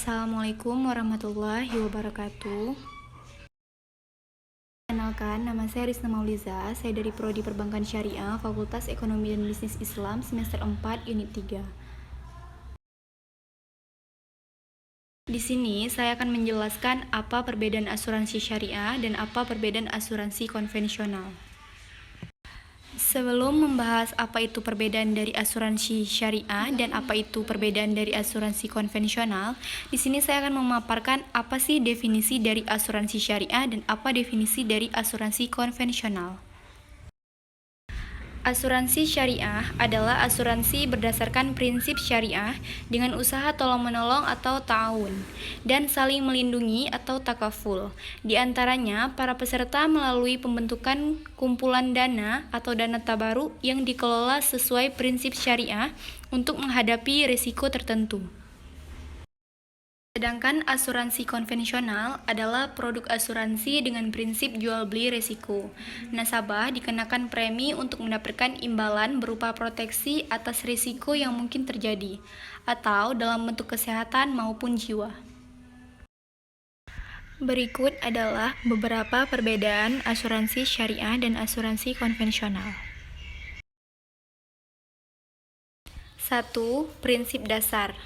Assalamualaikum warahmatullahi wabarakatuh. Kenalkan, nama saya Rizna Mauliza. Saya dari Prodi Perbankan Syariah, Fakultas Ekonomi dan Bisnis Islam, semester 4, unit 3. Di sini saya akan menjelaskan apa perbedaan asuransi syariah dan apa perbedaan asuransi konvensional. Sebelum membahas apa itu perbedaan dari asuransi syariah dan apa itu perbedaan dari asuransi konvensional, di sini saya akan memaparkan apa sih definisi dari asuransi syariah dan apa definisi dari asuransi konvensional. Asuransi syariah adalah asuransi berdasarkan prinsip syariah dengan usaha tolong-menolong atau ta'awun dan saling melindungi atau takaful. Di antaranya, para peserta melalui pembentukan kumpulan dana atau dana tabaruk yang dikelola sesuai prinsip syariah untuk menghadapi risiko tertentu. Sedangkan asuransi konvensional adalah produk asuransi dengan prinsip jual beli risiko. Nasabah dikenakan premi untuk mendapatkan imbalan berupa proteksi atas risiko yang mungkin terjadi, atau dalam bentuk kesehatan maupun jiwa. Berikut adalah beberapa perbedaan asuransi syariah dan asuransi konvensional. 1. Prinsip dasar.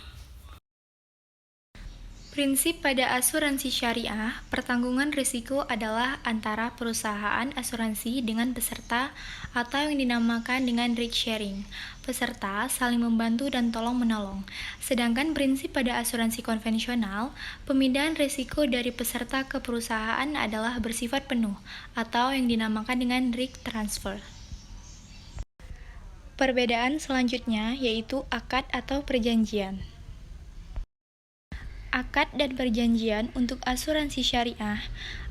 Prinsip pada asuransi syariah, pertanggungan risiko adalah antara perusahaan asuransi dengan peserta atau yang dinamakan dengan risk sharing. Peserta saling membantu dan tolong-menolong. Sedangkan prinsip pada asuransi konvensional, pemindahan risiko dari peserta ke perusahaan adalah bersifat penuh atau yang dinamakan dengan risk transfer. Perbedaan selanjutnya yaitu akad atau perjanjian. Akad dan perjanjian untuk asuransi syariah.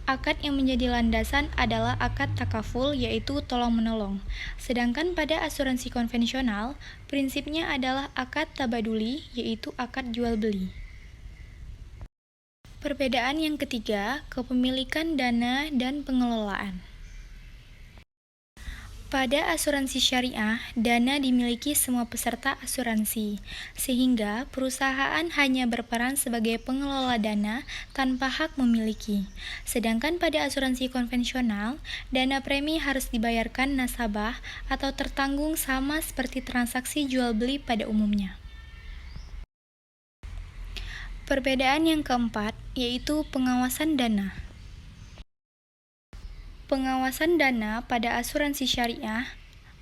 Akad yang menjadi landasan adalah akad takaful, yaitu tolong-menolong. Sedangkan pada asuransi konvensional, prinsipnya adalah akad tabaduli, yaitu akad jual-beli. Perbedaan yang ketiga, kepemilikan dana dan pengelolaan. Pada asuransi syariah, dana dimiliki semua peserta asuransi, sehingga perusahaan hanya berperan sebagai pengelola dana tanpa hak memiliki. Sedangkan pada asuransi konvensional, dana premi harus dibayarkan nasabah atau tertanggung sama seperti transaksi jual-beli pada umumnya. Perbedaan yang keempat, yaitu pengawasan dana. Pengawasan dana pada asuransi syariah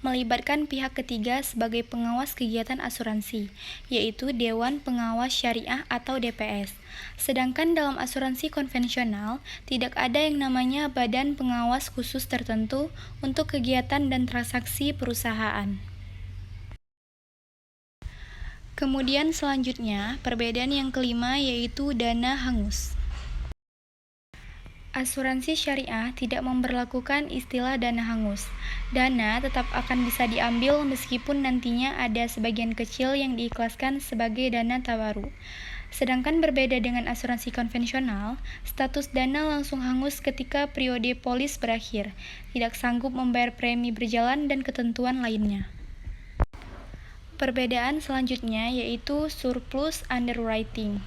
melibatkan pihak ketiga sebagai pengawas kegiatan asuransi, yaitu Dewan Pengawas Syariah atau DPS. Sedangkan dalam asuransi konvensional, tidak ada yang namanya badan pengawas khusus tertentu untuk kegiatan dan transaksi perusahaan. Kemudian selanjutnya, perbedaan yang kelima yaitu dana hangus. Asuransi syariah tidak memberlakukan istilah dana hangus. Dana tetap akan bisa diambil meskipun nantinya ada sebagian kecil yang diikhlaskan sebagai dana tabaruk. Sedangkan berbeda dengan asuransi konvensional, status dana langsung hangus ketika periode polis berakhir, tidak sanggup membayar premi berjalan dan ketentuan lainnya. Perbedaan selanjutnya yaitu surplus underwriting.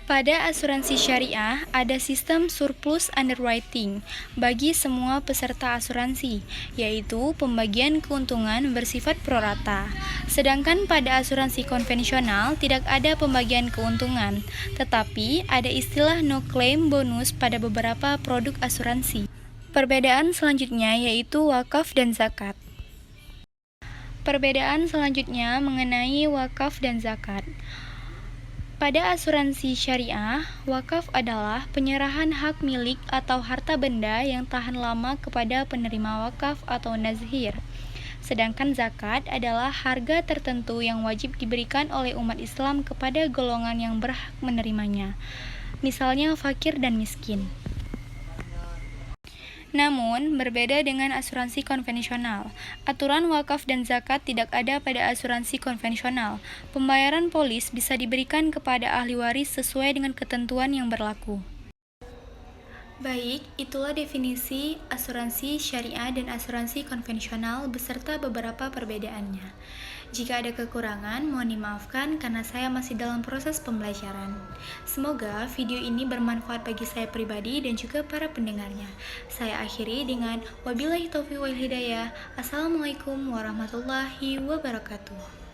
Pada asuransi syariah, ada sistem surplus underwriting bagi semua peserta asuransi, yaitu pembagian keuntungan bersifat prorata. Sedangkan pada asuransi konvensional tidak ada pembagian keuntungan, tetapi ada istilah no claim bonus pada beberapa produk asuransi. Perbedaan selanjutnya yaitu wakaf dan zakat. Perbedaan selanjutnya mengenai wakaf dan zakat. Pada asuransi syariah, wakaf adalah penyerahan hak milik atau harta benda yang tahan lama kepada penerima wakaf atau nazhir. Sedangkan zakat adalah harga tertentu yang wajib diberikan oleh umat Islam kepada golongan yang berhak menerimanya, misalnya fakir dan miskin. Namun, berbeda dengan asuransi konvensional. Aturan wakaf dan zakat tidak ada pada asuransi konvensional. Pembayaran polis bisa diberikan kepada ahli waris sesuai dengan ketentuan yang berlaku. Baik, itulah definisi asuransi syariah dan asuransi konvensional beserta beberapa perbedaannya. Jika ada kekurangan, mohon dimaafkan karena saya masih dalam proses pembelajaran. Semoga video ini bermanfaat bagi saya pribadi dan juga para pendengarnya. Saya akhiri dengan wabillahi taufiq wal hidayah. Assalamualaikum warahmatullahi wabarakatuh.